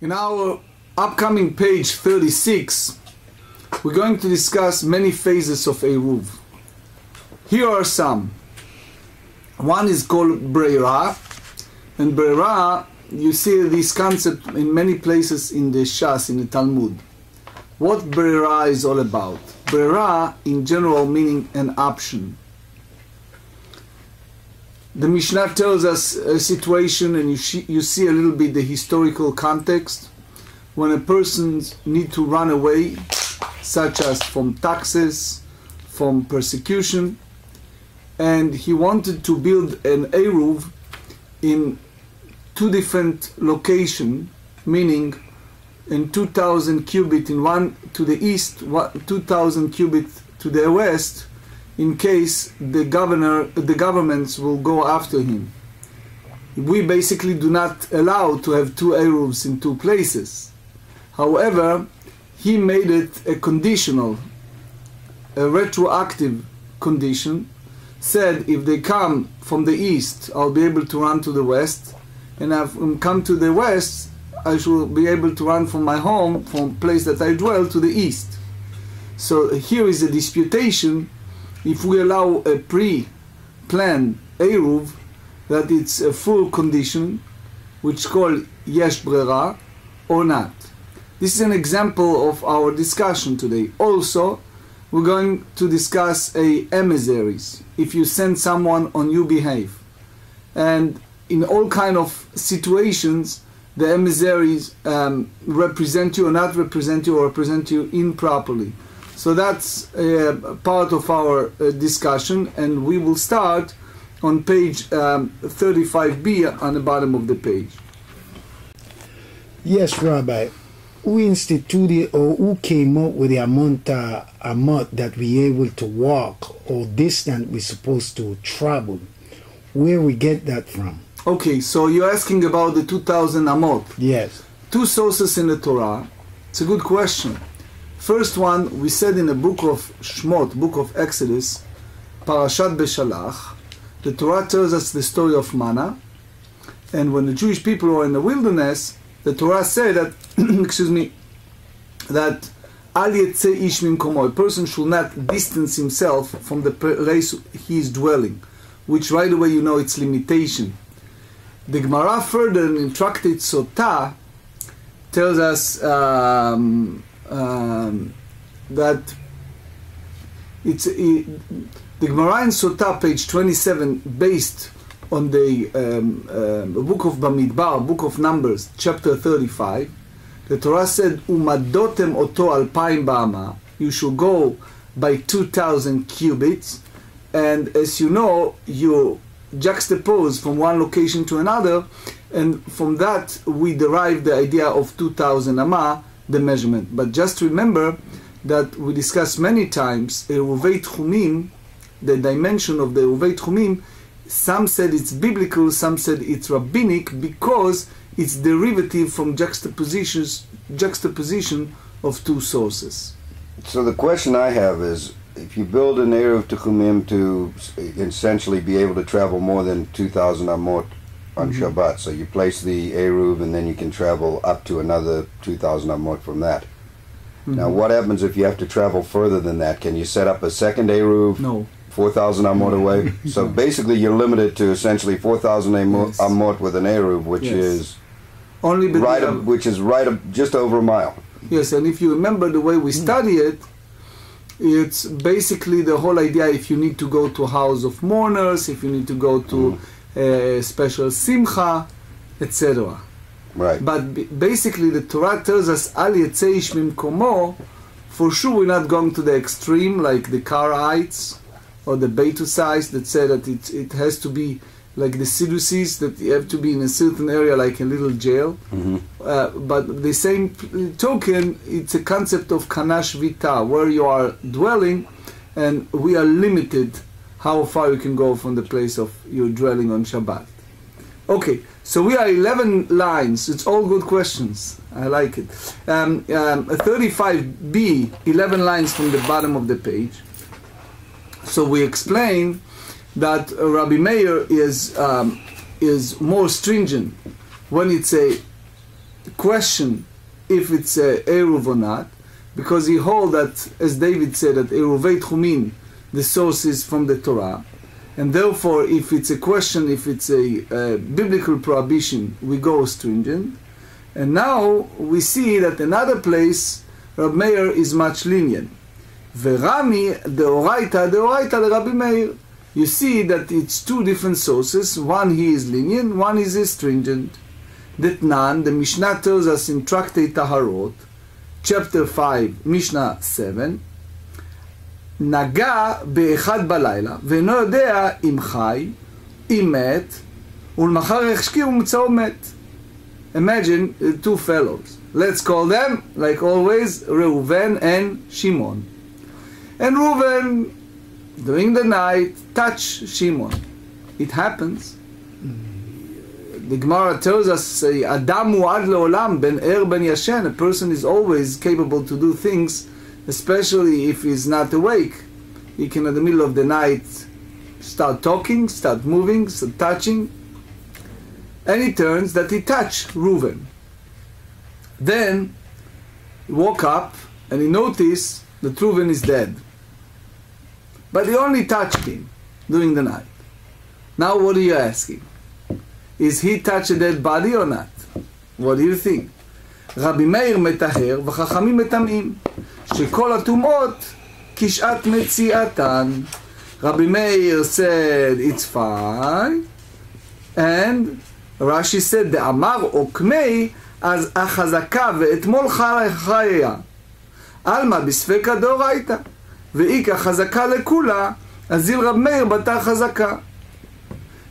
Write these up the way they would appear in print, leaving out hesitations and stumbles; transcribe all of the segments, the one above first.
In our upcoming page 36, we're going to discuss many phases of Eruv. Here are some. One is called Breira, and Breira, you see this concept in many places in the Shas, in the Talmud. What Breira is all about? Breira, in general, meaning an option. The Mishnah tells us a situation, and you see a little bit the historical context, when a person needs to run away, such as from taxes, from persecution, and he wanted to build an Eruv in two different locations, meaning in 2,000 cubit in one to the east, 2,000 cubit to the west, in case the governments will go after him. We basically do not allow to have two Eruvs in two places. However, he made it a conditional, a retroactive condition, said if they come from the east, I'll be able to run to the west, and if I come to the west, I should be able to run from my home, from place that I dwell, to the east. So here is a disputation if we allow a pre-planned Eruv, that it's a full condition, which is called Yesh Brera, or not. This is an example of our discussion today. Also, we're going to discuss emissaries. If you send someone on your behalf, and in all kind of situations, the emissaries represent you or not represent you, or represent you improperly. So that's part of our discussion, and we will start on page 35b on the bottom of the page. Yes, Rabbi. Who instituted or who came up with the amount that we able to walk or distance we're supposed to travel? Where we get that from? Okay, so you're asking about the 2,000 amot. Yes. Two sources in the Torah. It's a good question. First one, we said in the book of Shmot, book of Exodus, Parashat Beshalach, the Torah tells us the story of manna, and when the Jewish people were in the wilderness, the Torah said that, excuse me, that Al Yetze Ish Mimkomo, a person should not distance himself from the place he is dwelling, which right away you know its limitation. The Gemara further in Tractate Sotah tells us that the Gemara in Sotah, page 27, based on the book of Bamidbar, book of Numbers, chapter 35, the Torah said, "Umadotem oto alpayim ba'ama." You should go by 2,000 cubits, and as you know, you juxtapose from one location to another, and from that we derive the idea of 2,000 amma, the measurement. But just remember that we discussed many times Eruvei Tchumim, the dimension of the Eruvei Tchumim. Some said it's biblical, some said it's rabbinic, because it's derivative from juxtaposition of two sources. So the question I have is, if you build an Eruv Tchumim to essentially be able to travel more than 2,000 amot on Shabbat, so you place the Eruv and then you can travel up to another 2,000 amot from that. Now what happens if you have to travel further than that? Can you set up a second Eruv? No. 4,000 amot away? So basically you're limited to essentially 4,000 amot with an Eruv, which is only just over a mile. Yes, and if you remember the way we study it, it's basically the whole idea. If you need to go to a house of mourners, if you need to go to a special simcha, etc. Right. But basically the Torah tells us, Al Yetzei Ish Mimkomo, for sure we're not going to the extreme like the Karaites or the Beitusites that say that it has to be like the Sidducees, that you have to be in a certain area like a little jail. But the same token, it's a concept of Kanash Vita, where you are dwelling, and we are limited how far you can go from the place of your dwelling on Shabbat. Okay, so we are 11 lines. It's all good questions. I like it. 35b, 11 lines from the bottom of the page. So we explain that Rabbi Meir is more stringent when it's a question if it's a Eruv or not, because he holds that, as David said, that Eruvei Tchumin, the source is from the Torah, and therefore if it's a question, if it's a biblical prohibition, we go stringent. And now we see that another place, Rab Meir is much lenient. Verami deoraita Rabbi Meir. You see that it's two different sources. One he is lenient, one is stringent. Detnan, the Mishnah tells us in Tractate Taharot, chapter 5, Mishnah 7, נגע באחד בלילה, ואינו יודע אם חי, אם מת, ולמחר יחשכיר ומצאו מת. Imagine two fellows. Let's call them, like always, Reuven and Shimon. And Reuven, during the night, touch Shimon. It happens. The Gemara tells us, Adam mu'ad le'olam, ben er ben yashen. A person is always capable to do things, especially if he's not awake. He can, in the middle of the night, start talking, start moving, start touching. And it turns that he touched Reuven. Then he woke up and he noticed that Reuven is dead. But he only touched him during the night. Now what are you asking? Is he touched a dead body or not? What do you think? רבי מאיר מטהר וחכמים מטמאים שכל הטומאות כשעת מציאתן. Rabbi Meir said it's fine, and Rashi said דאמר עוקמי אז החזקה ואתמול חיה עלמא בספקא דאורייתא ואיכא חזקה לכולה אז זיל רב מאיר בתר חזקה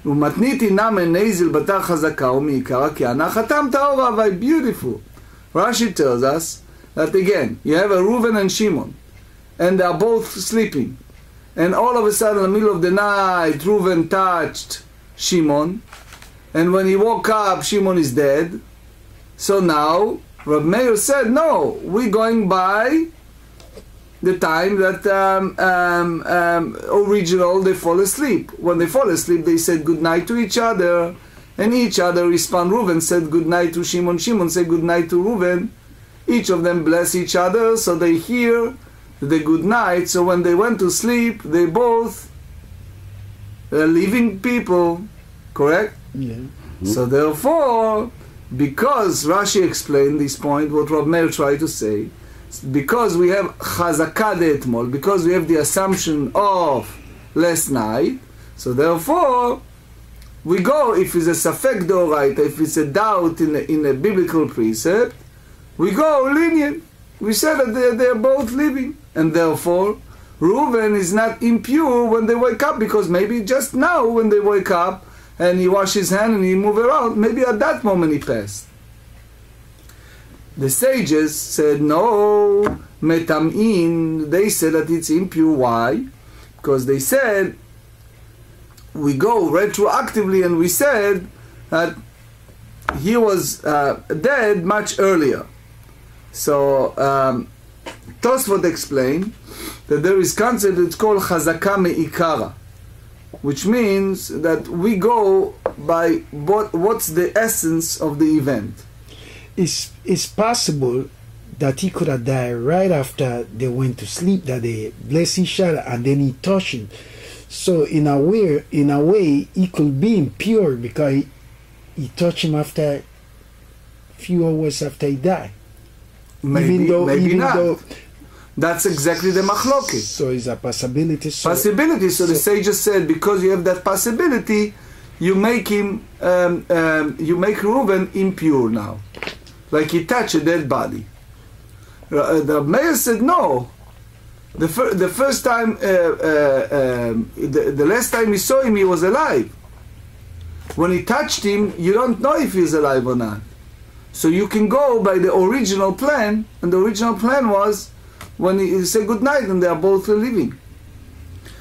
ומתניתי נמי נזיל בתר חזקה ומעיקרא כי הנחתם טהורה. Very beautiful. Rashi tells us that again you have a Reuven and Shimon and they are both sleeping, and all of a sudden in the middle of the night Reuven touched Shimon, and when he woke up Shimon is dead. So now Rab Meir said no, we're going by the time that original they fall asleep. When they fall asleep they said good night to each other, and each other respond. Reuven said good night to Shimon, Shimon said good night to Reuven. Each of them bless each other, so they hear the good night. So when they went to sleep they both living people, correct? Yeah. So therefore, because Rashi explained this point, what Rab Meir tried to say, because we have chazaka de etmol, because we have the assumption of last night, so therefore we go, if it's a safek deoraita, if it's a doubt in a biblical precept, we go lenient. We said that they're both living, and therefore Reuven is not impure when they wake up, because maybe just now when they wake up and he wash his hand and he move around, maybe at that moment he passed. The sages said no, metam'in. They said that it's impure. Why? Because they said we go retroactively, and we said that he was dead much earlier. So Tosfot explained that there is concept that's called chazaka me'ikara, which means that we go by what's the essence of the event. It's possible that he could have died right after they went to sleep, that they blessed each other and then he touched him. So in a way, he could be impure because he touched him after a few hours after he died. Maybe not. That's exactly the machloket. So it's a possibility. So the sages said because you have that possibility, you make him, you make Reuven impure now, like he touched a dead body. The mayor said no. The first time, the last time he saw him, he was alive. When he touched him, you don't know if he's alive or not. So you can go by the original plan, and the original plan was when he said good night and they are both living.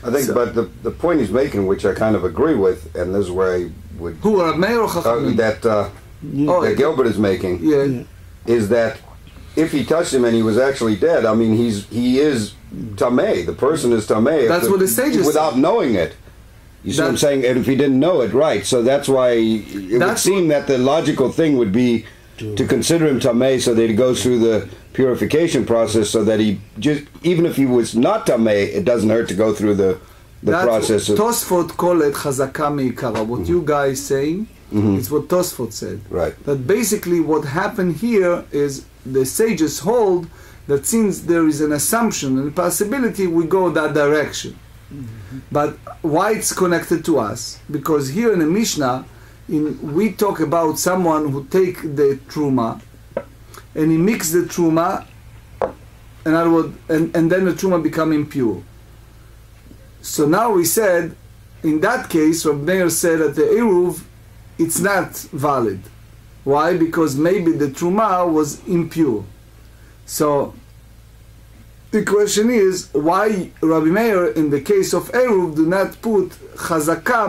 I think, so, but the point he's making, which I kind of agree with, and this is where I would... Who are Meir or Chachamim? That Gilbert is making, is that if he touched him and he was actually dead, I mean, he is tamei. The person is tamei. That's what the sages without knowing it. You see what I'm saying? And if he didn't know it, right. So that's why it would seem that the logical thing would be to consider him tamei, so that he goes through the purification process, so that he just, even if he was not tamei, it doesn't hurt to go through the process. Tosfot call it chazaka meikara. What you guys saying, it's what Tosfot said. Right. That basically what happened here is the sages hold that since there is an assumption and possibility, we go that direction. But why it's connected to us? Because here in the Mishnah, we talk about someone who take the truma and he mix the truma, in other words, and then the truma become impure. So now we said, in that case, Rabbi Meir said that the Eruv, it's not valid. Why? Because maybe the truma was impure. So the question is, why Rabbi Meir, in the case of Eruv, do not put chazaka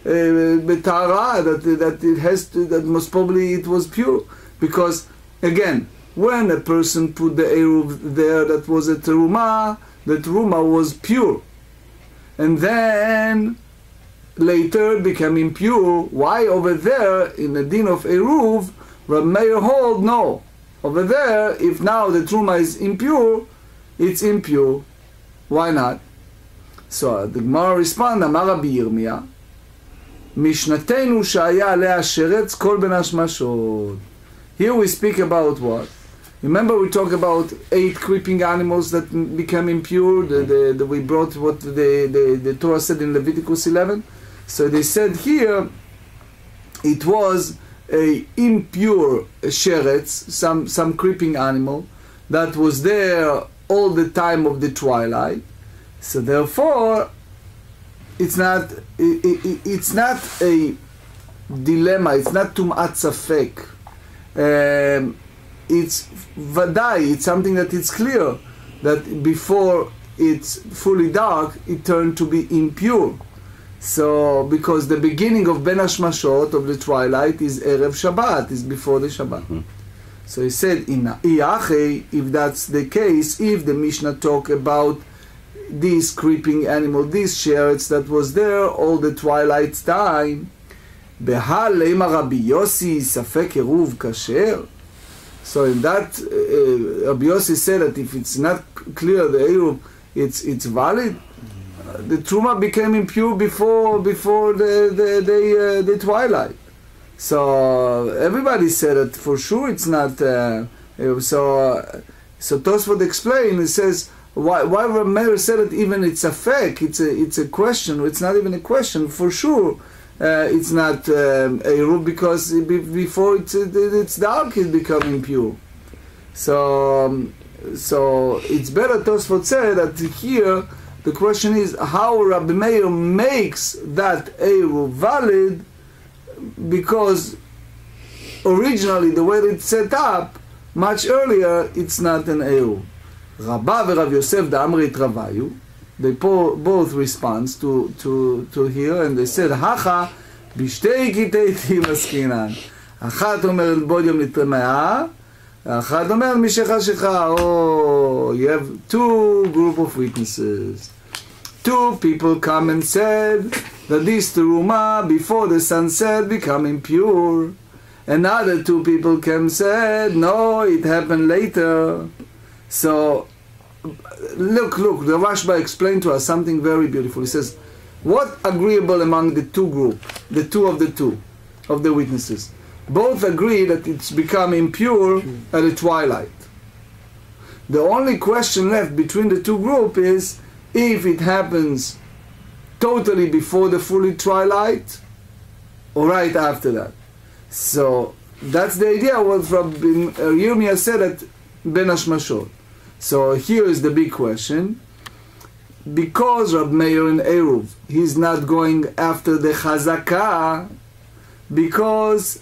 betara, that it has to, that most probably it was pure? Because again, when a person put the Eruv there, that was a teruma, the teruma was pure, and then later became impure. Why over there in the din of Eruv, Rabbi Meir hold no. Over there, if now the truma is impure, it's impure. Why not? So the Gemara responds, Amar Rabbi Yirmiyah, Mishnatenu shaya alea sheretz kol ben hashmashot. Here we speak about what? Remember we talk about 8 creeping animals that become impure. We brought what the Torah said in Leviticus 11. So they said here it was a impure sheretz, some creeping animal that was there all the time of the twilight. So therefore, it's not a dilemma. It's not tum'at safek. It's vadai. It's something that it's clear that before it's fully dark, it turned to be impure. So, because the beginning of Ben Hashmashot, of the twilight, is Erev Shabbat, is before the Shabbat. So he said, if that's the case, if the Mishnah talk about this creeping animal, these sherets that was there all the twilight time, Behal Leima Rabbi Yossi Safek Eruv Kasher. So in that, Rabbi Yossi said that if it's not clear the Eruv, it's valid. The truma became impure before the twilight. So everybody said that for sure it's not. So Tosfot explained. It says why Rabbi Meir said that even it's a fake. It's a question. It's not even a question for sure. It's not Eruv because before it's dark it become impure. So it's better. Tosfot said that here. The question is how Rabbi Meir makes that Eruv valid, because originally the way it's set up, much earlier, it's not an Eruv. Rabba and Rav Yosef Da'amrit Ravayu, they both respond to here, and they said, Hacha, bishtei kitei maskinan. Achat omer bod yom nitmea, achat omer mishecha shecha. Oh, you have 2 group of witnesses. 2 people come and said that this teruma before the sunset become impure. Another 2 people came and said, no, it happened later. So, look, the Rashba explained to us something very beautiful. He says, what agreeable among the 2 group, the 2 of the witnesses? Both agree that it's become impure at the twilight. The only question left between the 2 groups is if it happens totally before the fully twilight or right after that. So that's the idea what from Yirmiyah said at Ben Hashmashot. So here is the big question. Because Rabbi Meir in Eruv, he's not going after the Chazakah, because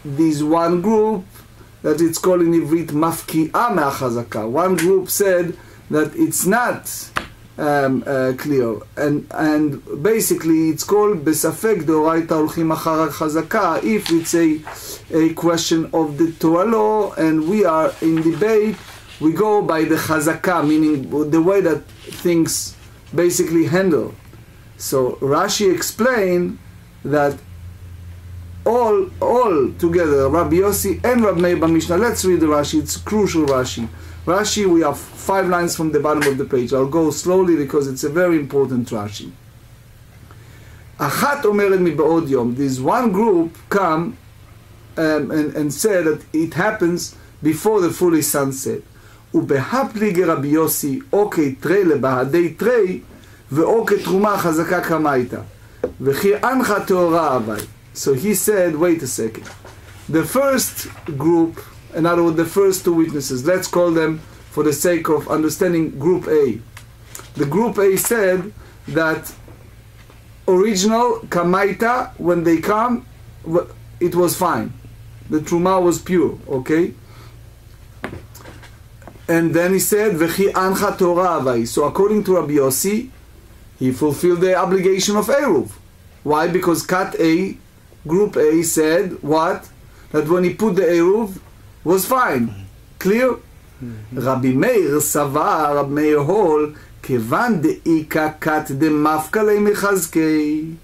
this one group that it's called in Ivrit Mafki'ah me'achazakah. One group said that it's not clear, and basically it's called besafek deoraita olchim achar chazaka. If it's a question of the Torah law and we are in debate, we go by the chazaka, meaning the way that things basically handle. So Rashi explained that all together, Rabbi Yossi and Rabbi Meir Mishnah. Let's read the Rashi. It's crucial Rashi. Rashi, we have 5 lines from the bottom of the page. I'll go slowly because it's a very important Rashi. Achat omeret miba'od yom. This one group come and said that it happens before the fully sunset. ובהפליג רבי יוסי או כתרי לבהדי תרי ואו כתרומה חזקה כמייתה וכי אנחה תאורה אבי. So he said, wait a second. The first group, in other words, the first 2 witnesses, let's call them for the sake of understanding group A. The group A said that original kamaita, when they come, it was fine. The truma was pure, okay? And then he said, V'chi ancha Torah avai. So according to Rabbi Yossi, he fulfilled the obligation of Eruv. Why? Because Kat A, Group A said, what? That when he put the Eruv, was fine. Clear? Rabbi Meir Savar, Rabbi Meir Hol, Kevan de'ika kat de mafkalei mechazkei.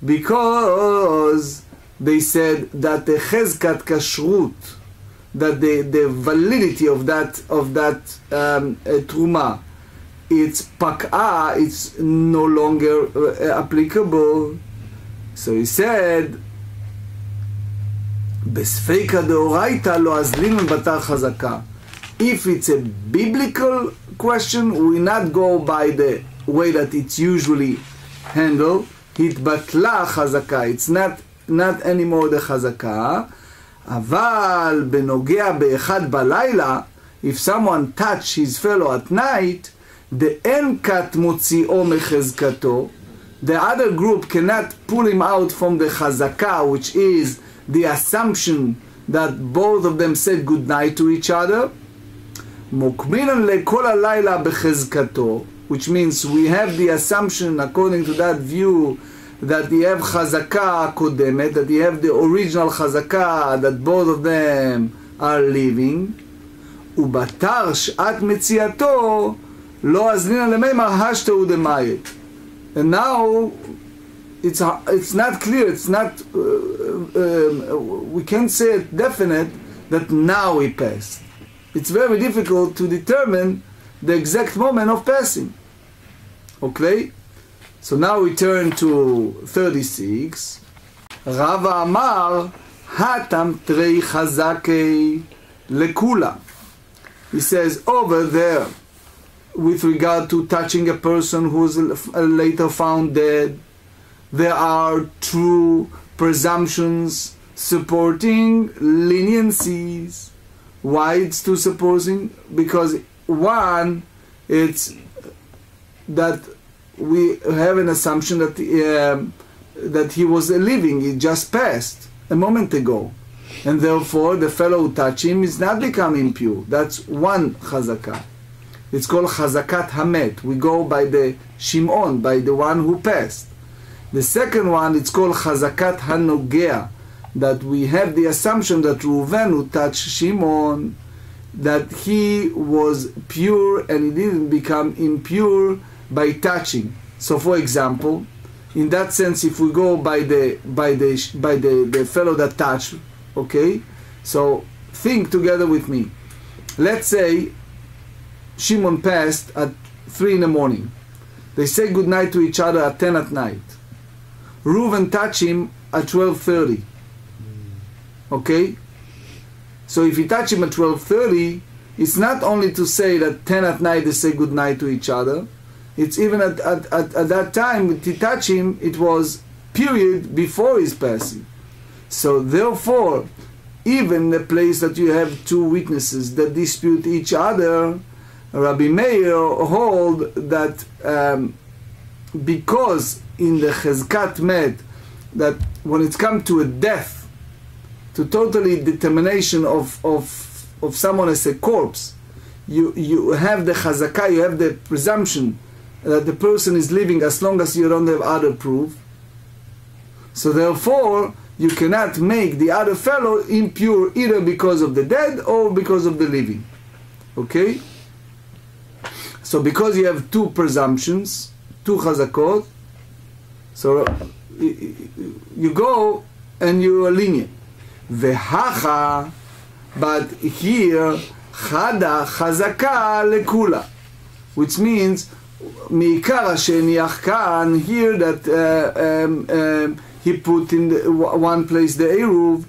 Because they said that the chezkat kashrut, that the validity of that truma, it's pak'a, it's no longer applicable. So he said, besfeika deoraita lo azlinu batar chazaka. If it's a biblical question, we not go by the way that it's usually handled. Hitbatla chazaka. It's not anymore the chazaka. אבל בנוגע באחד בלילה, if someone touch his fellow at night, דאין כת מוציאו מחזקתו, the other group cannot pull him out from the chazaka, which is the assumption that both of them said good night to each other. מוקמינן לכל הלילה בחזקתו, which means we have the assumption according to that view that you have chazaka kodemet, that you have the original chazaka, that both of them are living. Ubatar shat metziato lo azlina lemeimar hashto udemayet. And now it's not clear. It's not. We can't say it definite that now he passed. It's very difficult to determine the exact moment of passing. Okay. So now we turn to 36. Rava Amar Hatam Trei Chazakei Lekula. He says over there, with regard to touching a person who is later found dead, there are true presumptions supporting leniencies. Why it's two supposing? Because one, it's that we have an assumption that that he was living, he just passed a moment ago, and therefore the fellow who touched him is not becoming impure. That's one chazakah. It's called chazakat hamet. We go by the Shimon, by the one who passed. The second one, it's called chazakat hanogea, that we have the assumption that Reuven, who touched Shimon, that he was pure and he didn't become impure by touching. So for example, in that sense, if we go by the fellow that touched, okay, so think together with me. Let's say Shimon passed at 3 in the morning. They say good night to each other at 10 at night. Reuven touched him at 12:30. Okay, so if he touched him at 12:30, it's not only to say that 10 at night they say good night to each other. It's even at that time, when he touched him, it was period before his passing. So therefore, even the place that you have two witnesses that dispute each other, Rabbi Meir hold that because in the Chezkat Met, that when it's come to a death, to totally determination of someone as a corpse, you have the Chazakah, you have the presumption that the person is living as long as you don't have other proof. So therefore, you cannot make the other fellow impure either because of the dead or because of the living. Okay? So because you have two presumptions, two chazakot, so you go and you are lenient. Vehacha, but here chada chazaka lekula, which means meikara sheniach kan, here that he put in one place the eruv.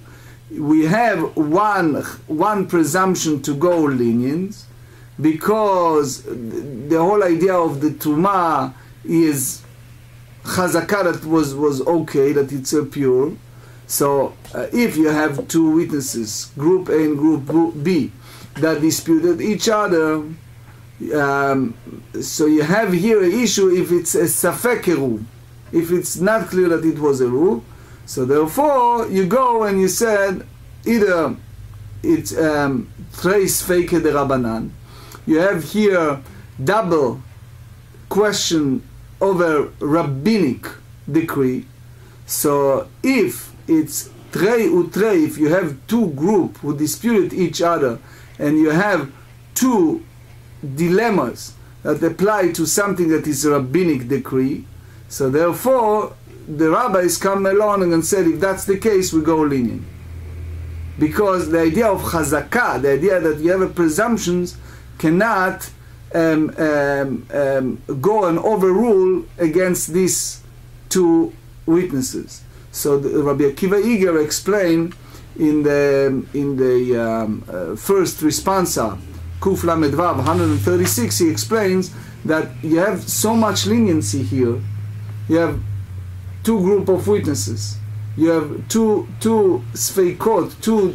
We have one presumption to go lenient, because the whole idea of the Tumah is chazaka, that was okay, that it's pure. So if you have two witnesses, group A and group B, that disputed each other, so you have here an issue if it's a safek eruv, if it's not clear that it was eruv. So therefore you go and you said either it's tres fake de Rabbanan. You have here double question over rabbinic decree. So if it's trei utrei, if you have two groups who dispute each other, and you have two dilemmas that apply to something that is a rabbinic decree, so therefore the rabbis come along and said, if that's the case, we go lenient. Because the idea of chazakah, the idea that you have a presumptions, cannot go and overrule against these two witnesses. So Rabbi Akiva Eger explained in the first responsa, Kuf Lamed Vav 136, he explains that you have so much leniency here. You have two group of witnesses. You have two sfeikot, two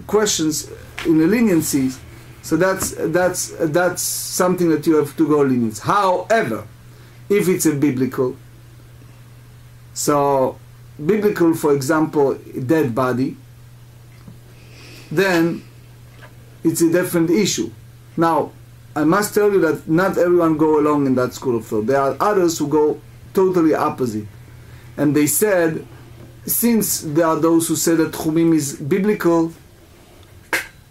questions in the leniencies. So that's something that you have to go lenient. However, if it's a biblical, so biblical, for example, dead body, then it's a different issue. Now, I must tell you that not everyone go along in that school of thought. There are others who go totally opposite. And they said, since there are those who say that Chumim is biblical,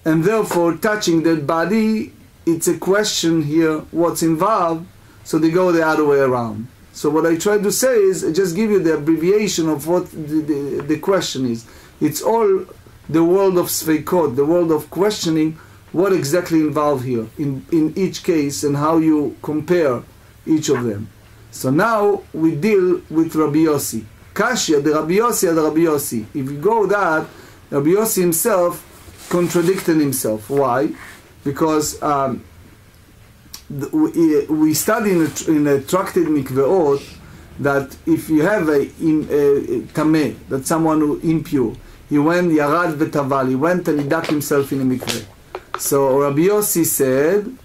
and therefore touching dead body, it's a question here, what's involved, so they go the other way around. So what I try to say is, I just give you the abbreviation of what the question is. It's all the world of Sveikot, the world of questioning what exactly involved here in each case and how you compare each of them. So now we deal with Rabbi Yossi. Kashya, the Rabbi Yossi, the Rabbi Yossi. If you go that, Rabbi Yossi himself contradicted himself. Why? Because we study in a tractate Mikveot that if you have a tameh, that someone who impure, he went yarad v'taval, he went and he dug himself in a mikveh. So Rabbi Yossi said,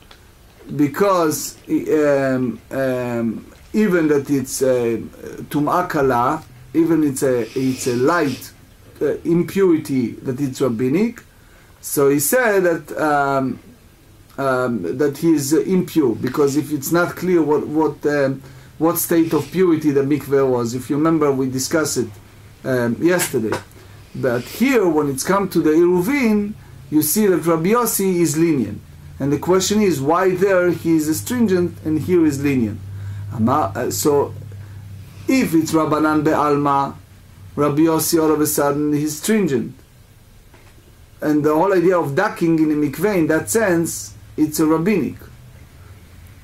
because even that it's tum'ah kala, even it's a light impurity, that it's rabbinic, so he said that that he is impure, because if it's not clear what state of purity the mikveh was. If you remember, we discussed it yesterday. But here, when it's come to the Eiruvin, you see that Rabbi Yossi is lenient. And the question is, why there he is stringent and here is lenient? So, if it's Rabbanan Be'alma, Rabbi Yossi all of a sudden he's stringent. And the whole idea of ducking in a mikveh, in that sense, it's a rabbinic.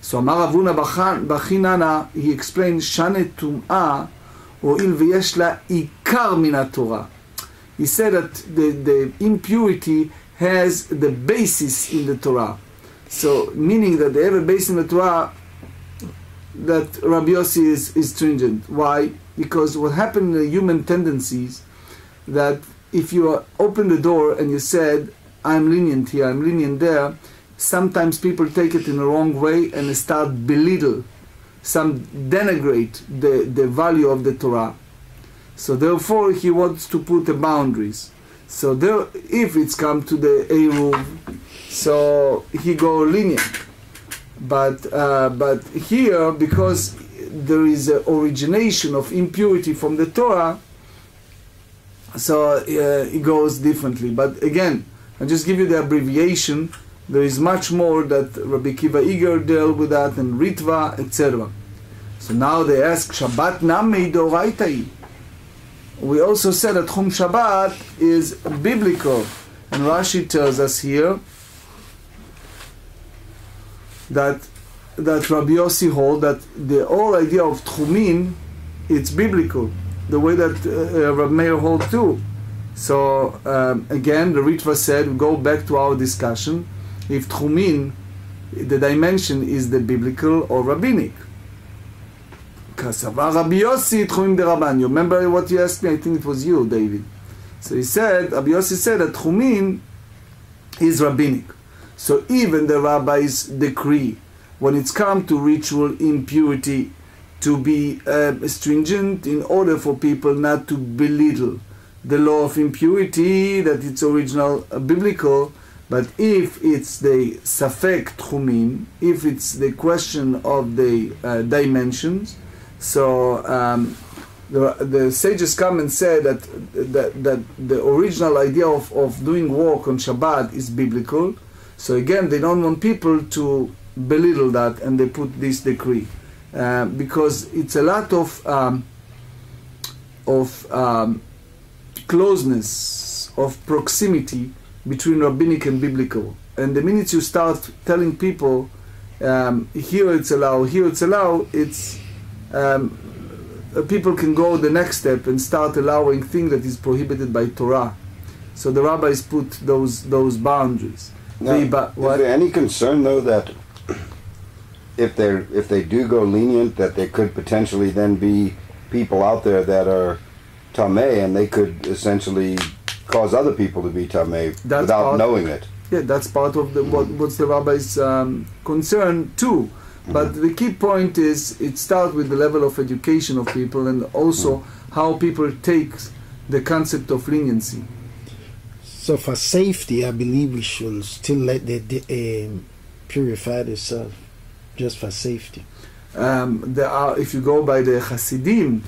So Amar Avuna Bachinana, he explains, Shane Tum'ah, O'il v'yesh la ikar min Torah. He said that the impurity has the basis in the Torah. So, meaning that they have a base in the Torah, that Rabbi Yossi is stringent. Why? Because what happened in the human tendencies, that if you open the door and you said, I'm lenient here, I'm lenient there, sometimes people take it in the wrong way and start belittle, some denigrate the value of the Torah. So therefore he wants to put the boundaries. So there, if it's come to the Eruv, so he go lenient. But here, because there is an origination of impurity from the Torah, so it goes differently. But again, I'll just give you the abbreviation. There is much more that Rabbi Akiva Eger dealt with that, and Ritva, etc. So now they ask, Shabbat namei d'oraitai. we also said that Chum Shabbat is biblical. And Rashi tells us here that Rabbi Yossi holds that the whole idea of Tchumin, it's biblical, the way that Rabbi Meir holds too. So again, the Ritva said, we go back to our discussion, if Tchumin, the dimension is the biblical or rabbinic. Kasava Rabbi Yossi Tchumin deraban. You remember what you asked me? I think it was you, David. So he said, Rabbi Yossi said that Tchumin is rabbinic. So even the rabbis decree, when it's come to ritual impurity, to be stringent in order for people not to belittle the law of impurity, that it's original biblical, but if it's the safek tchumin, if it's the question of the dimensions, so the sages come and say that the original idea of doing work on Shabbat is biblical. So again, they don't want people to belittle that, and they put this decree because it's a lot of closeness, of proximity between rabbinic and biblical. And the minute you start telling people here it's allowed, it's people can go the next step and start allowing things that is prohibited by Torah. So the rabbis put those boundaries. Now, is there any concern though that if they do go lenient, that there could potentially then be people out there that are tameh, and they could essentially cause other people to be tameh without knowing it? Yeah, that's part of what's the rabbi's concern too. But the key point is it starts with the level of education of people, and also how people take the concept of leniency. So for safety, I believe we should still let the purify themselves, just for safety. There are, if you go by the Hasidim,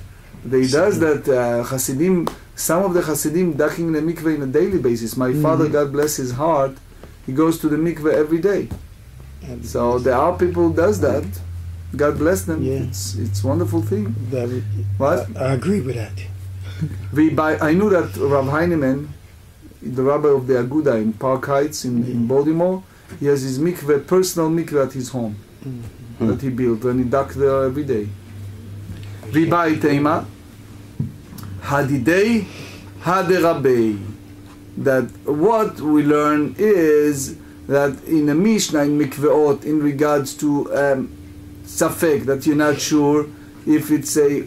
they does that. Hasidim, some of the Hasidim ducking the mikveh on a daily basis. My father, God bless his heart, he goes to the mikveh every day. So there are people who does that. God bless them. Yeah. It's wonderful thing. What? I agree with that. I knew that Rav Heinemann, the rabbi of the Aguda in Park Heights in Baltimore, he has his mikveh, personal mikveh at his home that he built, and he ducked there every day. Vibai Teima Hadidei Haderabei. That what we learn is that in a Mishnah in Mikveot, in regards to Safek, that you're not sure if it's a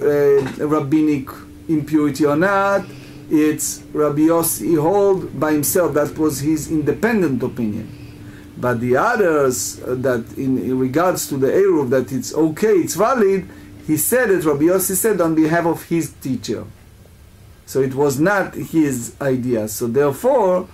rabbinic impurity or not, it's Rabbi Yossi hold by himself. That was his independent opinion. But the others, that in regards to the Eruv, that it's okay, it's valid, he said it, Rabbi Yossi said on behalf of his teacher. So it was not his idea. So therefore,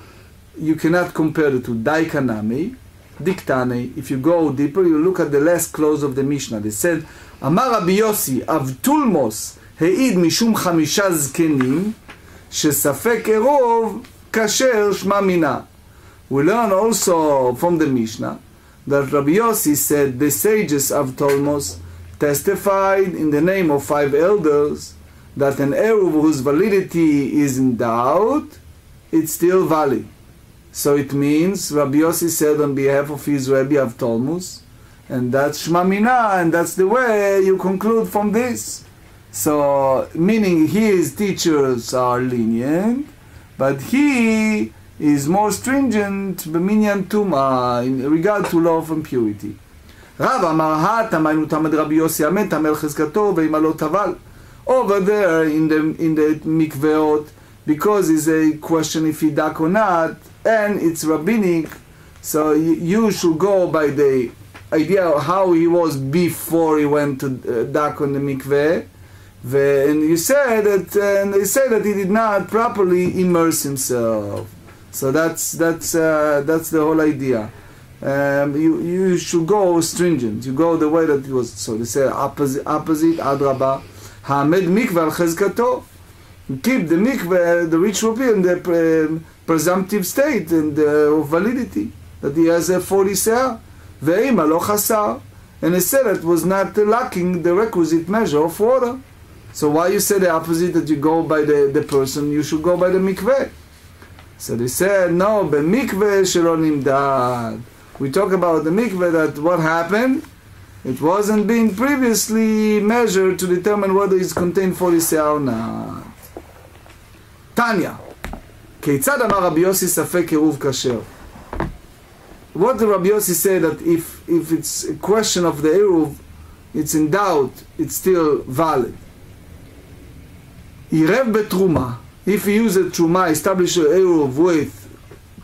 you cannot compare the two. Daikanami, Diktane. If you go deeper, you look at the last clause of the Mishnah. They said, Amar Rabbi Yossi, Avtulmos, He'id Mishum Chamisha Zkenim, Shesafek Erov, Kasher Shma Mina. We learn also from the Mishnah that Rabbi Yossi said the sages of Tolmos testified in the name of 5 elders that an Eruv whose validity is in doubt, it's still valid. So it means Rabbi Yossi said on behalf of his Rabbi of Tolmos, and that's Shma Mina, and that's the way you conclude from this. So, meaning his teachers are lenient, but he is more stringent b'minyan tuma in regard to law of impurity. Rav amar ha tamaynu tamad Rabbi Yossi amet tamel chizkato ve'imalo taval. Over there in the mikveot, because it's a question if he dak or not, and it's rabbinic, so you should go by the idea of how he was before he went to dak on the mikveh. And you say that, and they say that he did not properly immerse himself. So that's the whole idea. You should go stringent. You go the way that it was. So they say opposite adraba. Hamed mikveh al chezkato. Keep the mikveh, the ritual in the presumptive state and of validity that he has a 40 seah. Ve'im alo chasar. And he said it was not lacking the requisite measure of water. So why you say the opposite, that you go by the person, you should go by the mikveh? So they said, no, b'mikveh shelo nimdad. We talk about the mikveh, that what happened, it wasn't being previously measured to determine whether it's contained 40 seah or not. Tanya, כיצד אמר רבי יוסי ספק עירוב כשר? What did Rabbi Yossi say, that if it's a question of the Eruv, it's in doubt, it's still valid. Irev betruma, if he used a truma, established an Eruv with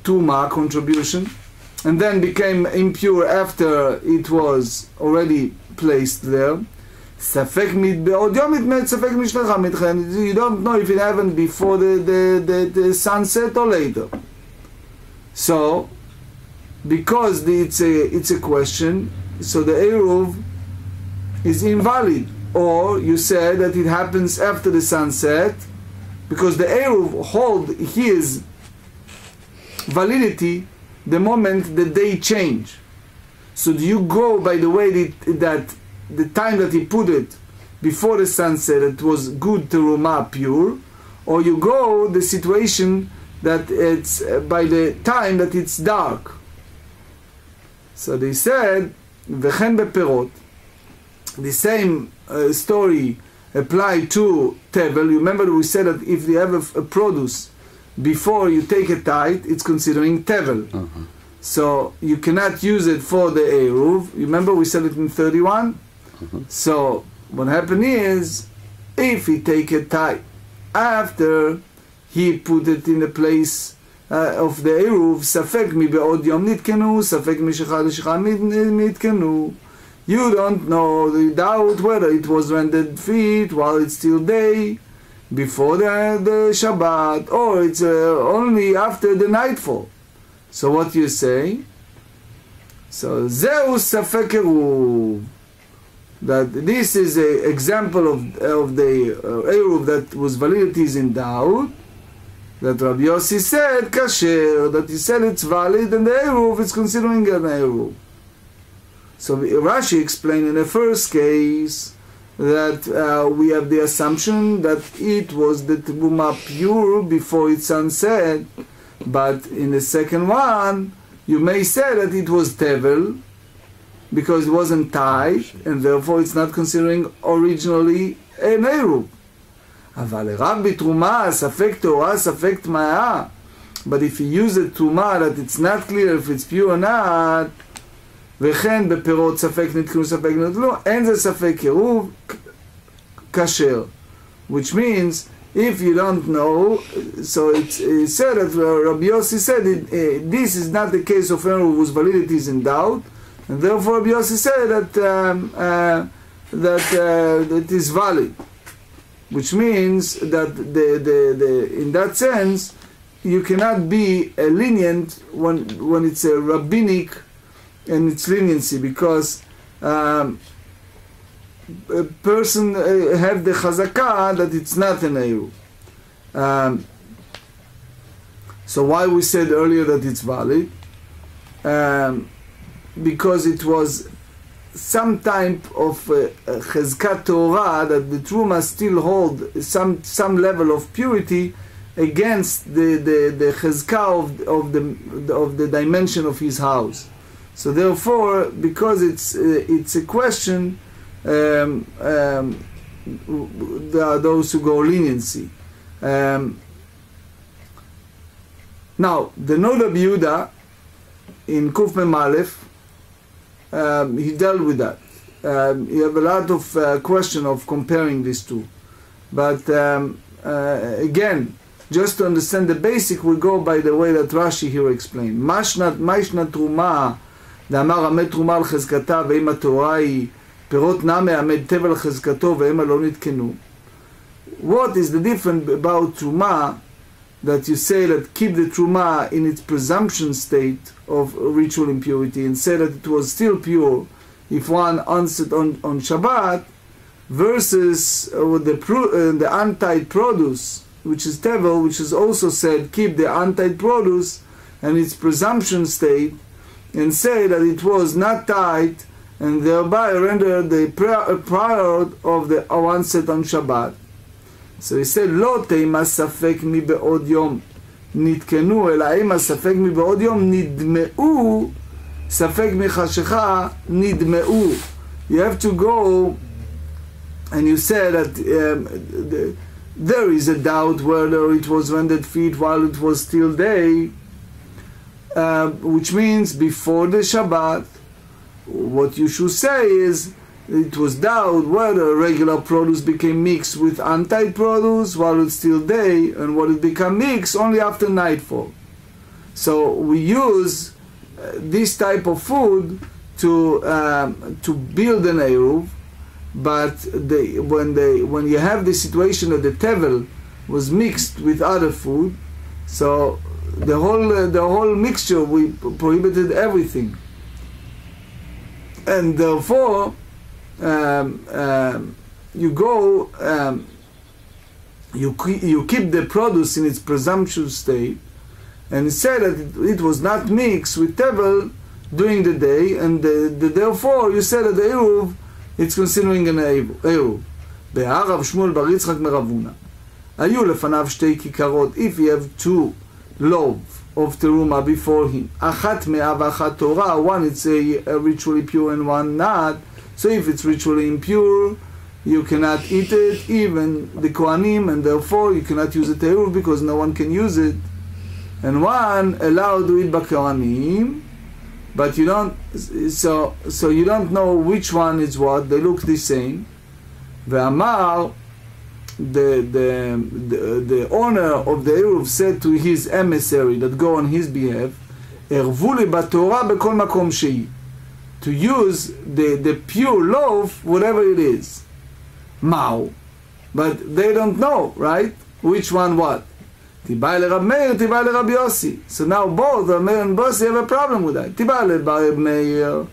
truma contribution, and then became impure after it was already placed there, ספק בעוד יום מתמת, ספק משלחה מתחן. You don't know if it happened before the sunset or later. So, because it's a question, so the Eruv is invalid. Or you said that it happens after the sunset, because the Eruv hold his validity the moment the day change. So do you go by the way that the time that he put it before the sunset, it was good teruma, pure, or you go the situation that it's by the time that it's dark? So they said, v'chen beperot, the same story applied to tevel. You remember we said that if you have a produce before you take a tithe, it's considering tevel. So you cannot use it for the Eruv. You remember we said it in 31? So what happened is, if he take a tithe after he put it in the place of the Eruv, ספק מבעוד יום נתקנו, ספק משכה לשכה נתקנו. You don't know the doubt whether it was rendered fit while it's still day, before the Shabbat, or it's only after the nightfall. So what you say? So זהו ספק עירוב. That this is an example of the Eruv that was validity is in doubt. That Rabbi Yossi said kasher, that he said it's valid, and the Eruv is considering an Eruv. So Rashi explained in the first case that we have the assumption that it was the Tebuma pure before its sunset, but in the second one you may say that it was Tevel because it wasn't tied, and therefore it's not considering originally an Eruv. אבל רק בתרומה, ספק תורה, ספק טמאה. But if you use a תרומה that it's not clear if it's pure or not, וכן בפירות ספק נתקנו, ספק נתקנו, אין זה ספק עירוב כשר. Which means, if you don't know, so it's said that Rabbi Yossi said this is not the case of Eruv whose validity is in doubt, and therefore Rabbi Yossi said that it is valid. Which means that in that sense, you cannot be lenient when it's a rabbinic and its leniency, because a person have the chazakah that it's not an Eruv. So why we said earlier that it's valid? Because it was some type of chezkat Torah, that the truma still hold some level of purity against the chezkah of the dimension of his house. So therefore, because it's a question, there are those who go leniency. Now the Noda Rabbi Yehuda in Kuf Mem Aleph, he dealt with that. You have a lot of question of comparing these two, but again, just to understand the basic, we go by the way that Rashi here explained. Mashnat truma, דאמר עמד תרומה על חזקתה, ואם התורה היא פירות נמי עמד טבע על חזקתו, והמה לא נתקנו. What is the difference about truma, that you say that keep the truma in its presumption state of ritual impurity, and say that it was still pure if one answered on Shabbat, versus the untied produce, which is tevel, which is also said keep the untied produce and its presumption state, and say that it was not tied, and thereby render the prior of the onset on Shabbat. So he said, לא תימא ספק מבעוד יום נתקנו, אלא אימא ספק מבעוד יום נדמעו, ספק מחשיכה נדמעו. You have to go, and you said that there is a doubt whether it was rendered feet while it was still day, which means before the Shabbat. What you should say is, it was doubt whether regular produce became mixed with untied produce while it's still day, and what it become mixed only after nightfall. So we use this type of food to build an eruv, but when you have the situation that the tevel was mixed with other food, so the whole mixture, we prohibited everything, and therefore you go, you keep the produce in its presumptuous state, and it said that it was not mixed with tevel during the day, and therefore you said that the eruv, it's considering an eruv. בהר רב שמואל בר יצחק מרב הונא היו לפניו שתי כיכרות. If you have two loaves of teruma before him, אחת מאה ואחת תורה, one it's a ritually pure and one not. So if it's ritually impure, you cannot eat it, even the Kohanim, and therefore you cannot use it eruv because no one can use it. And one allowed to eat by Kohanim, but you don't. So you don't know which one is what. They look the same. Ve'amar, the owner of the eruv said to his emissary that go on his behalf, "Ervu li b'Torah b'kol makom shehi." To use the pure loaf, whatever it is. Mao. But they don't know, right? Which one what? Tibai leRab Meir, Tibai leRab Yossi. So now both Rab Meir and Yossi have a problem with that. Tibai leRab Meir,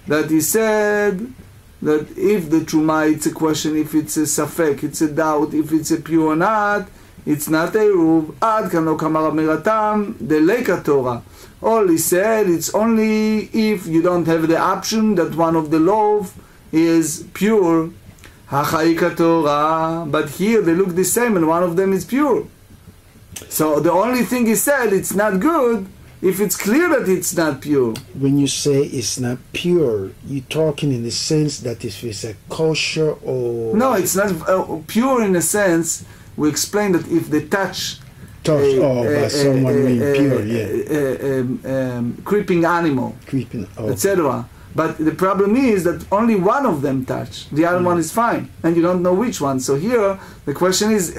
that he said that if the Truma, it's a question, if it's a safek, it's a doubt, if it's a pure or not, it's not eruv. Ad kan lo kamar Rab Meir atam, the leika Torah. All he said, it's only if you don't have the option that one of the loaf is pure. Hachaika Torah. But here they look the same and one of them is pure. So the only thing he said, it's not good if it's clear that it's not pure. When you say it's not pure, you're talking in the sense that if it's a kosher or... No, it's not pure in a sense. We explained that if they touch by someone impure, creeping animal, etc. But the problem is that only one of them touch. The other one is fine, and you don't know which one. So here the question is,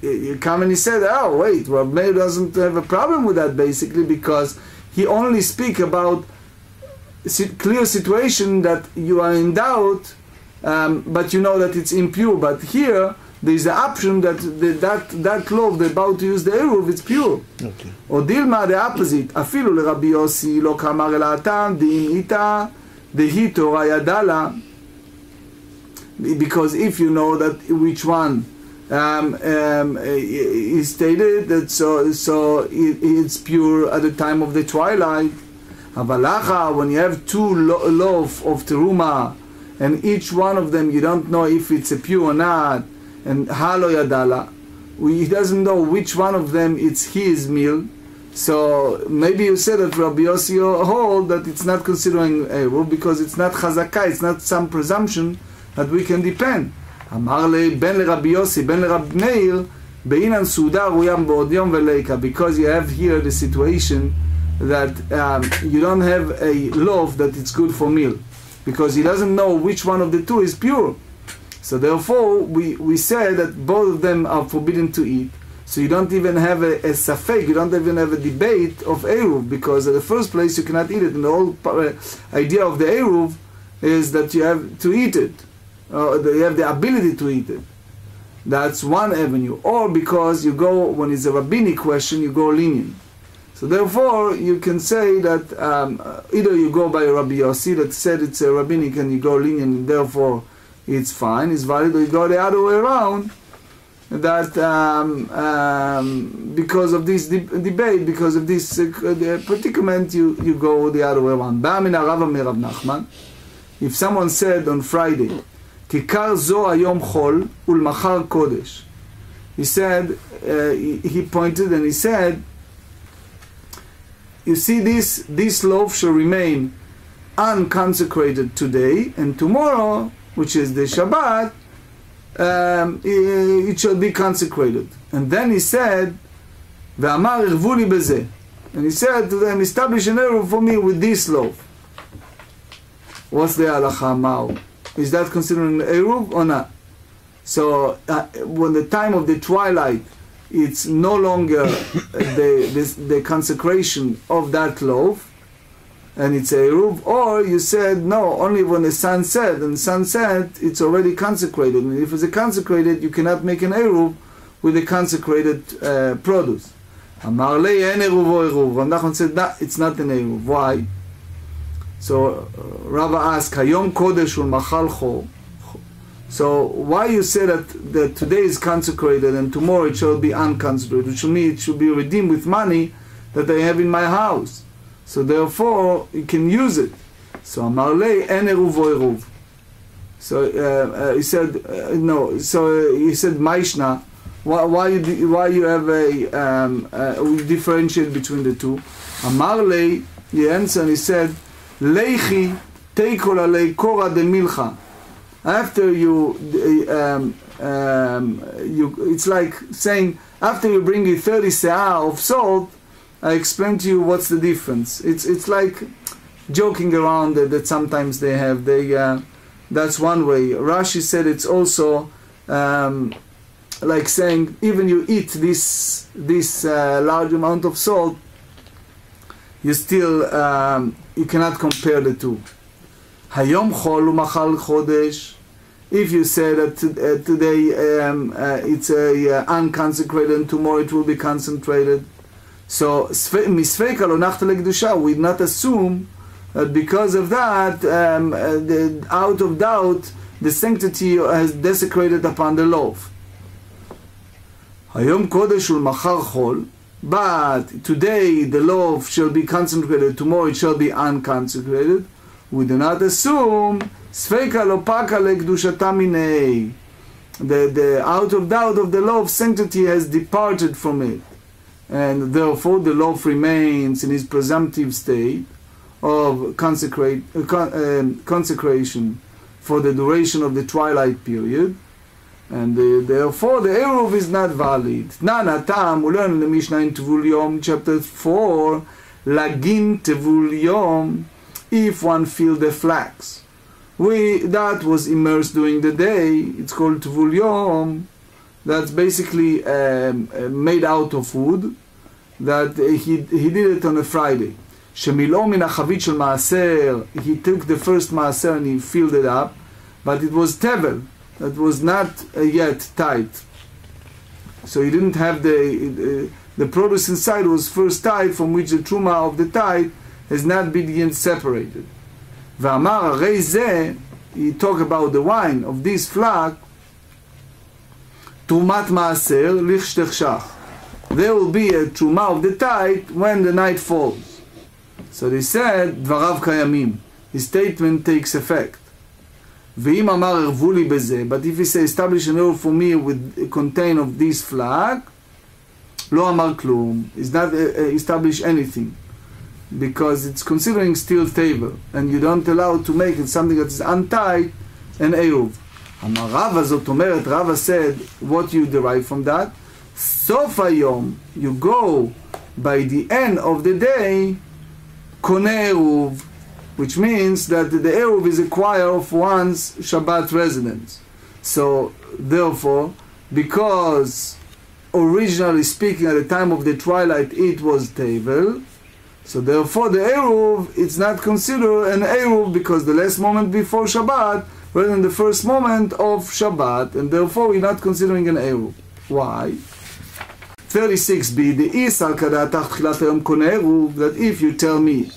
you come and he said, "Oh wait, Rab Meir doesn't have a problem with that, basically, because he only speak about clear situation that you are in doubt, but you know that it's impure. But here there is the option that that loaf they're about to use the eruv, it's pure." Okay. Or Dilma, the opposite. Afilu leRabbi Yossi lo kamar el ha'atam di'im ita dehi Torah yadala. Because if you know that which one is stated that so it's pure at the time of the twilight. Avalacha, when you have two loaf of teruma, and each one of them you don't know if it's a pure or not. And halo yadala, he doesn't know which one of them it's his meal. So maybe you said that Rabbi Yossi hold that it's not considering eruv because it's not chazakah, it's not some presumption that we can depend. Amar le ben leRabbi Yossi ben leRab Meir beinan suda ruyam ba'od yom veleika, because you have here the situation that you don't have a loaf that it's good for meal because he doesn't know which one of the two is pure. So therefore, we say that both of them are forbidden to eat. So you don't even have a safek, you don't even have a debate of eruv, because in the first place you cannot eat it. And the whole idea of the eruv is that you have to eat it, you have the ability to eat it. That's one avenue. Or because you go, when it's a rabbinic question, you go lenient. So therefore, you can say that either you go by Rabbi Yossi that said it's a rabbinic and you go lenient, and therefore it's fine, it's valid, or you go the other way around, that because of this debate, because of this predicament, you go the other way around. If someone said on Friday, Kikar zo hayom chol ulmachar kodesh, He said, he pointed and he said, you see, this loaf shall remain unconsecrated today, and tomorrow, which is the Shabbat, it shall be consecrated. And then he said, Ve'amar irvu li bezeh. And he said to them, establish an eruv for me with this loaf. What's the halacha now? Is that considered an eruv or not? So when the time of the twilight, it's no longer the consecration of that loaf, and it's a eruv, or you said no, only when the sun set, and sunset it's already consecrated, and if it's a consecrated, you cannot make an eruv with a consecrated produce. Amar lei en eruv o eruv. Rav Nachman said that it's not an eruv. Why? So Rava asked, Hayom kodesh ul machal chol. So why you say that today is consecrated and tomorrow it shall be unconsecrated, which means it should be redeemed with money that I have in my house. So therefore you can use it. So Amar lei en eruv o eruv. So he said no. So he said Maishna. Why you have we differentiate between the two? Amar lei, he answered and he said, Leichi teikol alei kora de milcha. After it's like saying, after you bring me 30 se'ah of salt, I explain to you what's the difference. It's like joking around that sometimes they have. That's one way. Rashi said it's also like saying, even you eat this large amount of salt, you still you cannot compare the two. Hayom chol u'machal chodesh. If you say that today it's a unconsecrated and tomorrow it will be concentrated, so misfeika lo nachta lekdusha, we not assume that because of that, out of doubt, the sanctity has desecrated upon the loaf. Hayom kodesh u'machal chol. But today the loaf shall be consecrated, tomorrow it shall be unconsecrated. We do not assume Sfeika lo paka lekdushata minei. The out of doubt of the loaf sanctity has departed from it, and therefore the loaf remains in its presumptive state of consecration for the duration of the twilight period, and therefore the eruv is not valid. Nana tam, we learn in the Mishnah in Tevul Yom, chapter 4, Lagin Tevul Yom, if one feel the flax. That was immersed during the day, it's called Tevul Yom. That's basically made out of wood, that he did it on a Friday. Shemilo min achavit shel maaser, he took the first maaser and he filled it up, but it was tevel, that was not yet tied. So he didn't have the produce inside was first tied, from which the truma of the tithe has not been yet separated. V'amar arei zeh, he talked about the wine of this flock, trumat maaser lichtechshach. There will be a truma of the tithe when the night falls. So they said, dvarav kayamim, his statement takes effect. V'im amar irvu li bezeh, but if he say establish an eruv for me with a contain of this flock, lo amar klum, is not establish anything, because it's considering still table, and you don't allow to make it something that is untied an eruv. Amar Rava, zot omeret, Rava said, what you derive from that? Sof hayom, you go by the end of the day, koneh eruv, which means that the eruv is a choir of one's Shabbat residence. So therefore, because originally speaking at the time of the twilight it was table, so therefore the eruv, it's not considered an eruv because the last moment before Shabbat rather than the first moment of Shabbat, and therefore we're not considering an eruv. Why? 36b, the isal kadatach tchilat hayom koneh eruv, that if you tell me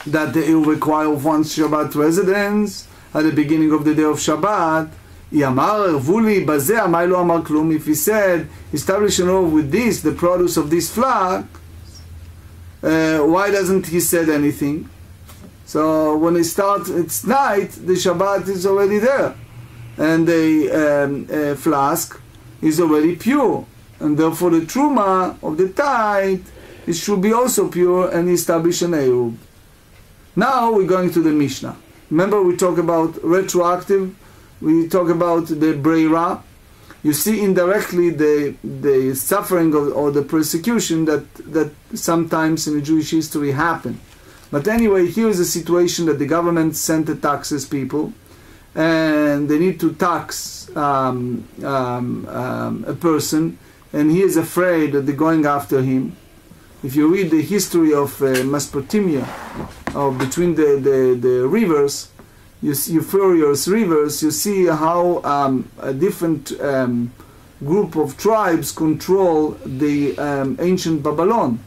that the eruv require of one's Shabbat residence at the beginning of the day of Shabbat, if he said establish an eruv with this, the produce of this flock, why doesn't he said anything? So when it starts, it's night, the Shabbat is already there, and the flask is already pure, and therefore the truma of the tithe, it should be also pure and establish an Eruv. Now we're going to the Mishnah. Remember we talk about retroactive, we talk about the Breira. You see indirectly the suffering or the persecution that sometimes in the Jewish history happen. But anyway, here is a situation that the government sent the taxes people, and they need to tax a person, and he is afraid that they're going after him. If you read the history of Mesopotamia, or between the rivers, Euphrates rivers, you see how a different group of tribes control the ancient Babylon.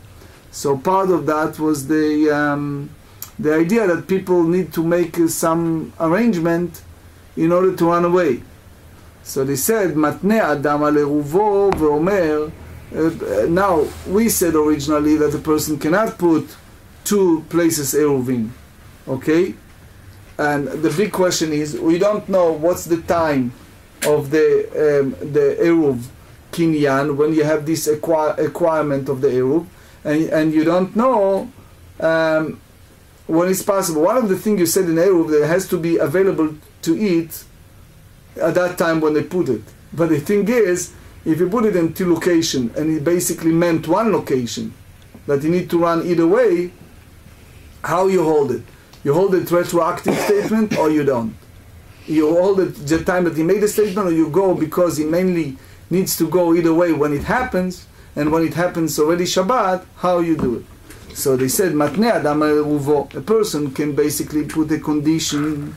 So part of that was the idea that people need to make some arrangement in order to run away. So they said, "Matne Adam al eruvo ve'omer." Now we said originally that a person cannot put two places Eiruvin, okay? And the big question is, we don't know what's the time of the Eruv Kinyan when you have this acquirement of the Eruv, and you don't know when it's possible. One of the things you said in Eruv, that it has to be available to eat at that time when they put it. But the thing is, if you put it in two locations, and it basically meant one location, that you need to run either way, how you hold it? You hold it retroactive statement or you don't? You hold it the time that he made the statement, or you go because he mainly needs to go either way when it happens, and when it happens already Shabbat, how you do it? So they said, Matne Adam Eruvo, a person can basically put a condition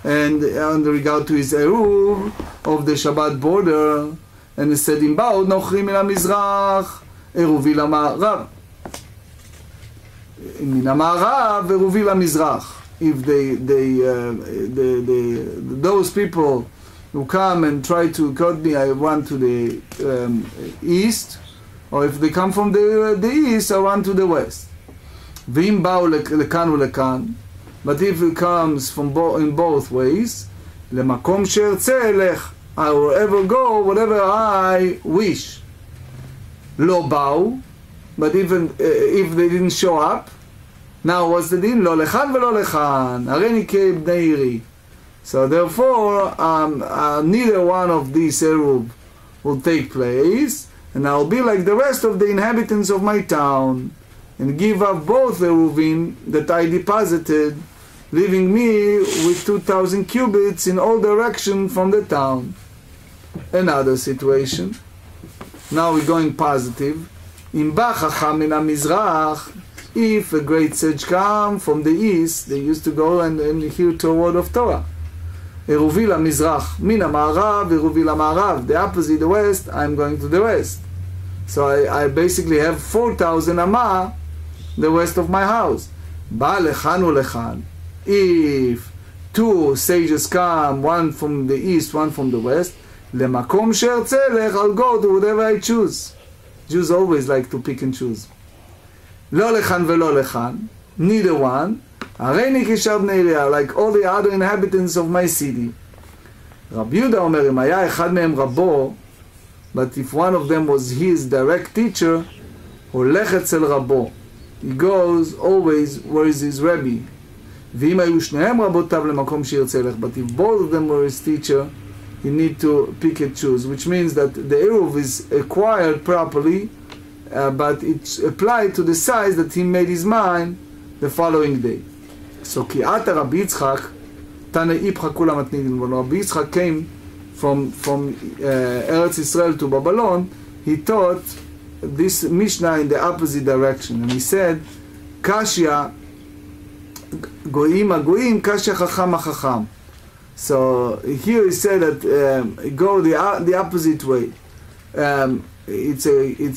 and in regard to his Eruv of the Shabbat border, and it said, Im ba'od nochrim el ha-mizrach, Eruvi la-ma'arav. Min ha-ma'arav, Eruvi la-mizrach. If those people who come and try to cut me, I run to the east, or if they come from the east, I run to the west. V'im ba'u lekan u'lekan, but if it comes from in both ways, lemakom she'ertze elech, I will ever go whatever I wish. Lo ba'u, but even if they didn't show up, now what's the din? Lo lechan velo lechan, hareni kebnei iri. So therefore, neither one of these Eruv will take place, and I'll be like the rest of the inhabitants of my town, and give up both Eruvin that I deposited, leaving me with 2,000 cubits in all directions from the town. Another situation. Now we're going positive. Im ba chacham min ha-mizrach, if a great sage come from the east, they used to go and hear to a word of Torah. Eruvi la-mizrach, min ha-ma'arav, eruvi la-ma'arav, the opposite, the west, I'm going to the west. So I basically have 4,000 amah, the west of my house. Ba lechan u'lechan, if two sages come, one from the east, one from the west, lemakom she'ertze elech, I'll go to whatever I choose. Jews always like to pick and choose. Lo lechan velo lechan, neither one. Hareni kishav bnei Eliah, like all the other inhabitants of my city. Rabbi Yehuda omer, im haya echad mehem rabo, but if one of them was his direct teacher, holech etzel rabo, he goes always where is his rabbi. V'im hayu shnehem rabotav lemakom she'ertze elech, but if both of them were his teacher, you need to pick and choose, which means that the Eruv is acquired properly, but it's applied to the size that he made his mind the following day. So Ki'ata Rabbi Yitzchak, Tane Ipcha Kula Matnidin, when Rabbi Yitzchak came from Eretz Israel to Babylon, he taught this Mishnah in the opposite direction, and he said, Kashya Goyim HaGoyim, Kashya Chacham HaChacham. So here he said that go the opposite way. It's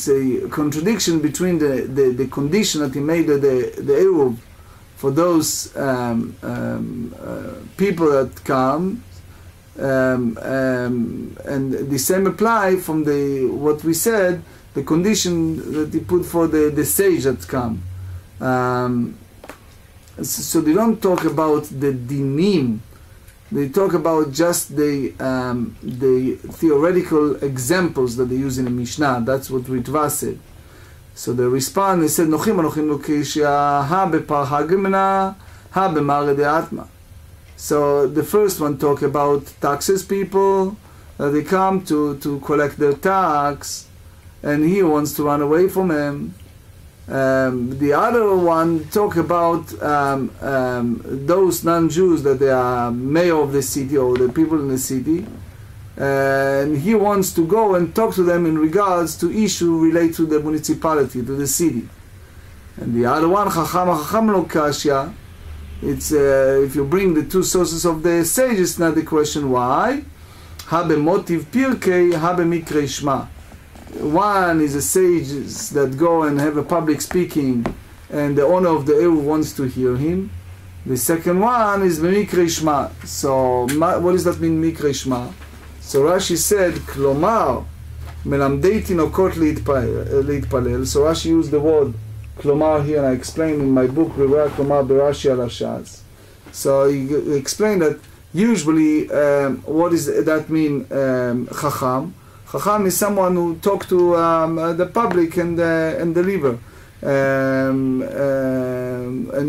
a contradiction between the condition that he made the Eruv for those people that come, and the same apply from what we said, the condition that he put for the sage that come. So they don't talk about the dinim They talk about just the theoretical examples that they use in the Mishnah. That's what Ritva said. So they respond, they said, Nochim anochim lokeshia ha bepar hagimna ha b'mare de'atma. So the first one talk about taxes people, they come to collect their tax, and he wants to run away from him. The other one talk about those non-Jews that they are mayor of the city or the people in the city, and he wants to go and talk to them in regards to issue related to the municipality, to the city. And the other one, Chacham lo kashya. It's if you bring the two sources of the sage, it's not the question why. Habe motiv pirkei, habe mikre shma. One is a sage that go and have a public speaking, and the owner of the Eruv wants to hear him. The second one is mikre shma. So what does that mean, mikre shma? So Rashi said, klomar melamdei tinokot litpalel. So Rashi used the word klomar here, and I explained in my book Rivera Klomar Berashi al Hashaz. So he explained that usually what does that mean, chacham? Chacham is someone who talk to the public and deliver. And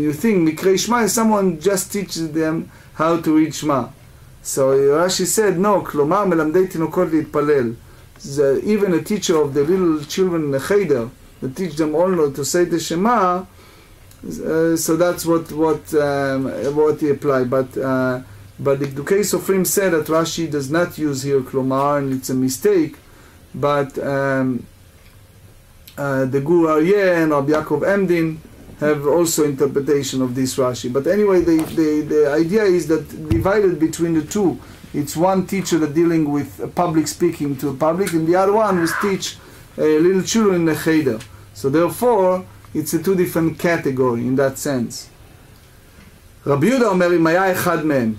you think Mikrei Shema is someone just teaches them how to read Shema. So Rashi said, no, Klomar melamdei tinokot litpalel. Even a teacher of the little children in the Cheder, that teach them all to say the Shema, so that's what he applied. But the Dukei Sofrim said that Rashi does not use here Klomar, and it's a mistake. But the Gur Aryeh and Rabbi Yaakov Emdin have also interpretation of this Rashi. But anyway, the idea is that divided between the two, it's one teacher that dealing with public speaking to the public, and the other one was teach little children in the Cheder. So therefore, it's a two different category in that sense. Rabbi Yehuda Omer im haya echad mehem.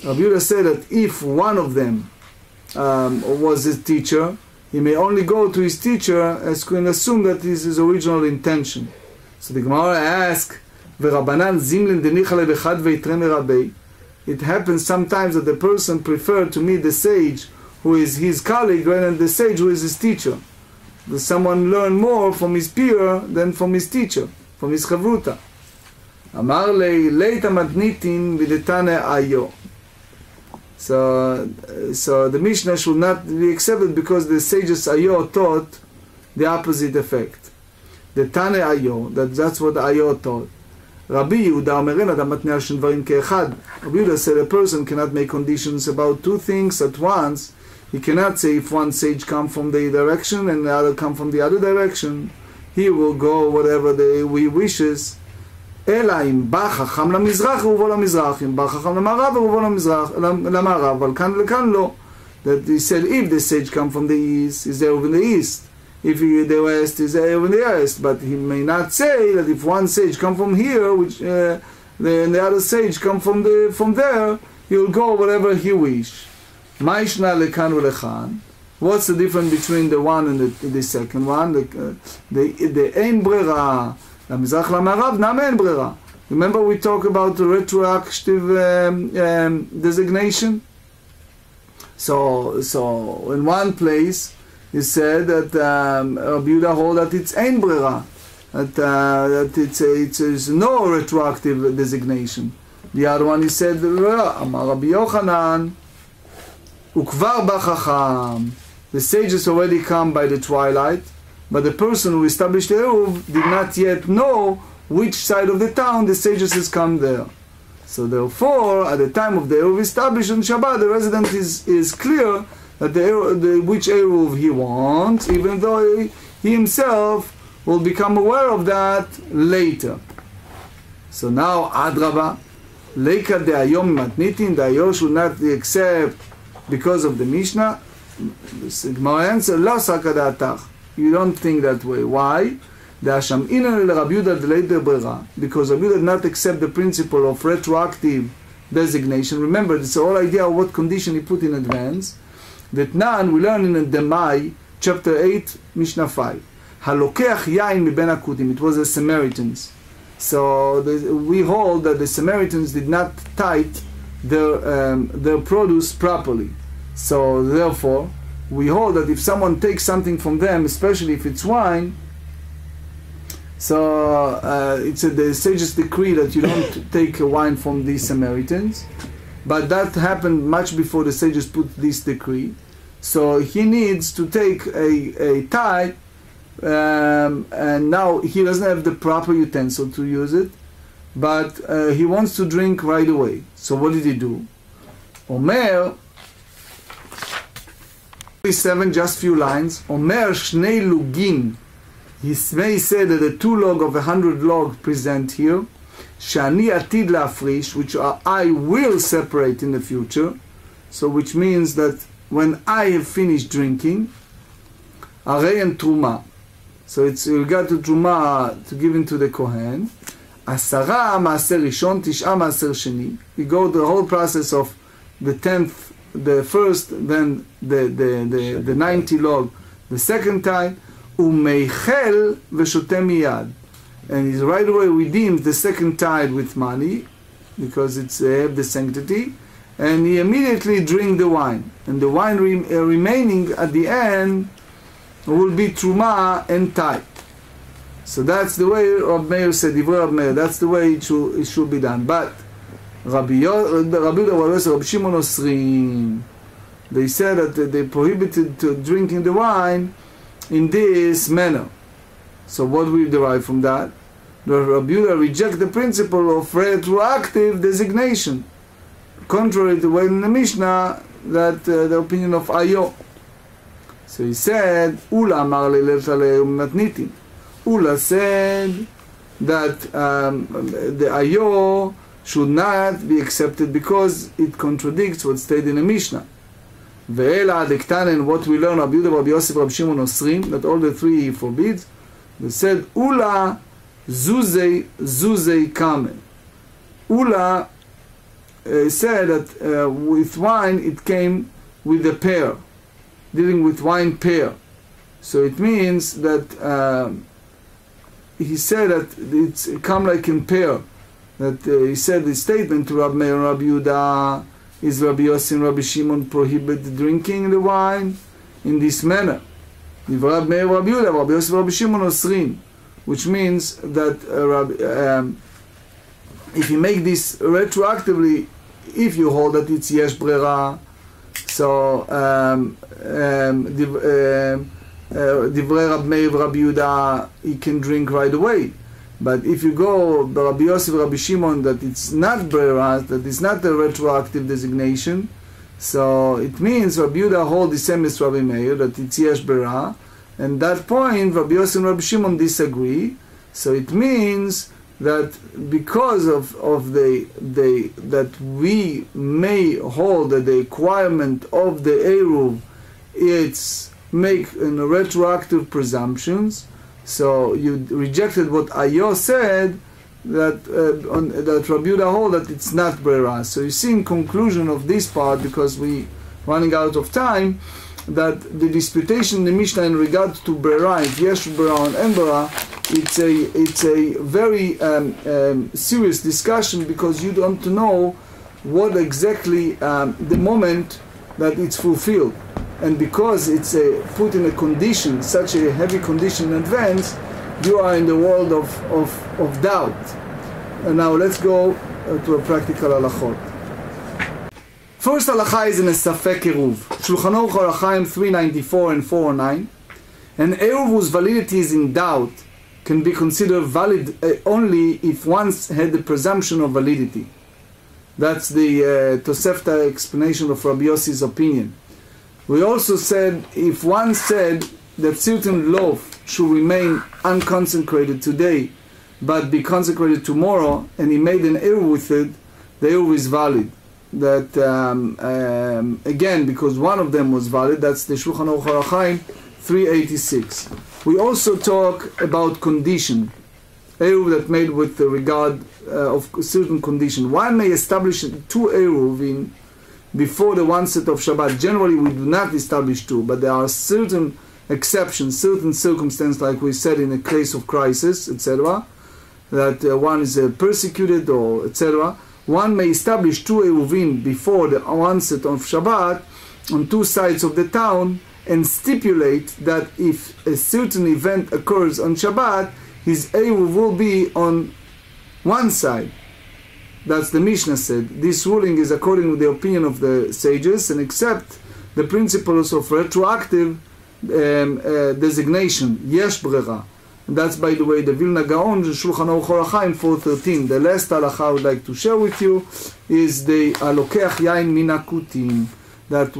Rabbi Yehuda said that if one of them was his teacher, he may only go to his teacher as can assume that is his original intention. So the Gemara asks, "V'Rabbanan zimlin denichale b'chad v'yitre merabei." It happens sometimes that the person preferred to meet the sage who is his colleague rather than the sage who is his teacher. Does someone learn more from his peer than from his teacher, from his chavruta? Amar lei leita matnitin v'detane ayo. So the Mishnah should not be accepted because the sages ayo taught the opposite effect. The Tane ayo, that's what ayo taught. Rabbi Yehuda Omerin adam matnei al shen dvarim ke'echad. Rabbi Yehuda said a person cannot make conditions about two things at once. He cannot say if one sage come from the direction and the other come from the other direction, he will go whatever he wishes. אלא אם בא חכם למזרח ובוא למזרח, אם בא חכם למערב ובוא למערב, אבל כאן לכאן לא. That he said if the sage come from the east, is there over the east. If the west, is there over the west. But he may not say that if one sage come from here, which the other sage come from there, he'll go whatever he wish. Ma'ishna lekan u'lechan. What's the difference between the one and the second one? The ein brera. למזרח למערב, נעמה אין ברירה. Remember we talked about the retroactive designation? So in one place he said that Rabbi Yehuda hold that it's ein brera, that it's no retroactive designation. The other one he said, Amar Rabbi Yochanan, ukvar b'chacham. The sages already come by the twilight, but the person who established the Eruv did not yet know which side of the town the sages has come there. So therefore, at the time of the Eruv established on Shabbat, the resident is clear that which Eruv he wants, even though he himself will become aware of that later. So now, Adraba, Leika de Ayom Matnitin, the Ayo should not accept because of the Mishnah. The Gemara answer, La Sakadatach. You don't think that way. Why? Because Rabbi Yehuda did not accept the principle of retroactive designation. Remember, it's the whole idea of what condition he put in advance. That Nan, we learn in the Demai, chapter 8, Mishnah 5. Halokeach yain miben akutim. It was the Samaritans. So we hold that the Samaritans did not tithe their produce properly. So therefore, we hold that if someone takes something from them, especially if it's wine, so it's the sage's decree that you don't take wine from these Samaritans. But that happened much before the sages put this decree. So he needs to take a tithe, and now he doesn't have the proper utensil to use it, but he wants to drink right away. So what did he do? Omer, 7, just few lines. Omer shnei lugin. He may say that the 2 log of 100 log present here, shani atid la'afrish, which I will separate in the future. So which means that when I have finished drinking, arei and truma. So it's regard to truma to give into the kohen. Asara maaser rishon, tisha maaser sheni. We go the whole process of the 10th, the first, then the 90 log, the second time. Umeichel v'shote miyad, and he right away redeems the second tithe with money, because it's have the sanctity, and he immediately drink the wine, and the wine remaining at the end will be truma and tithe. So that's the way Rabbi Meir said, Divrei Rabbi Meir, that's the way it should be done. But Rabbi Shimon Osrim, they said that they prohibited to drinking the wine in this manner. So what we derive from that? The Rabbi Yehuda reject the principle of retroactive designation, contrary to what in the Mishnah, that the opinion of Ayo. So he said, Ula amar matnitin. Ula said that the Ayo should not be accepted because it contradicts what stated in the Mishnah. Ve'ela adektanen, what we learn, Rabbi Yehuda, Rabbi Yosef, Rabbi Shimon Osrim, that all the 3 he forbids. They said, Ula zuzei kamen. Ula said that with wine it came with a pair, dealing with wine pair. So it means that he said that it's come like in pair. That he said the statement to Rabbi Meir and Rabbi Yehuda is Rabbi Yossi and Rabbi Shimon prohibit drinking the wine in this manner. Rabbi Meir, Rabbi Yehuda, Rabbi Yossi, Rabbi Shimon Osrim, which means that if you make this retroactively, if you hold that it's yesh brera, so Divrei Rabbi Meir, Rabbi Yehuda, he can drink right away. But if you go Rabbi Yosef, Rabbi Shimon, that it's not brera, that it's not a retroactive designation, so it means Rabbi Yehuda hold the same as Rabbi Meir, that it's yesh brera, and that point Rabbi Yosef and Rabbi Shimon disagree. So it means that because of that we may hold that the requirement of the Eruv, it's make retroactive presumptions. So you rejected what Ayo said, that that Rabbi Yehuda hold that it's not brera. So you see in conclusion of this part, because we running out of time, that the disputation in the Mishnah in regard to brera, if yesh brera and en brera, it's a very serious discussion, because you don't know what exactly the moment that it's fulfilled. And because it's put in a condition, such a heavy condition in advance, you are in the world of doubt. And now let's go to a practical halachot. First halacha is in a safek eruv. Shulchan Aruch Halachaim 394 and 409. An eruv whose validity is in doubt can be considered valid only if once had the presumption of validity. That's the Tosefta explanation of Rabbi Yossi's opinion. We also said, if one said that certain loaf should remain unconsecrated today, but be consecrated tomorrow, and he made an eruv with it, the eruv is valid. That again, because one of them was valid, that's the Shulchan Aruch Halachaim 386. We also talk about condition, eruv that made with the regard of certain condition. One may establish 2 eruvin before the one set of Shabbat. Generally, we do not establish 2, but there are certain exceptions, certain circumstances, like we said in a case of crisis, etc., that one is persecuted, or etc., one may establish 2 Eiruvin before the onset of Shabbat on 2 sides of the town and stipulate that if a certain event occurs on Shabbat, his Eruv will be on one side. That's the Mishnah said. This ruling is according to the opinion of the sages and accept the principles of retroactive designation, Yesh Brera. And that's, by the way, the Vilna Gaon, the Shulchan Aruch Orachaim 413. The last halacha I would like to share with you is the Alokeach Yain Min Hakutim. That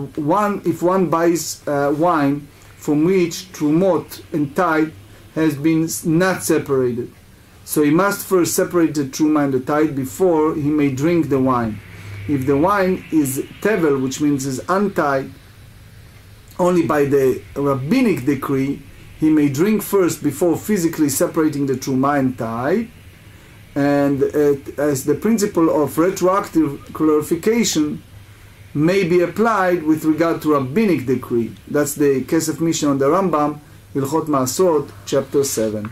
if one buys wine from which Trumot and tithe has been not separated, so he must first separate the Truma and the tithe before he may drink the wine. If the wine is tevel, which means is untithed, only by the rabbinic decree, he may drink first before physically separating the Truma and tithe. And as the principle of retroactive clarification may be applied with regard to rabbinic decree. That's the Kesef Mishnah on the Rambam, Hilchot Maasot, chapter 7.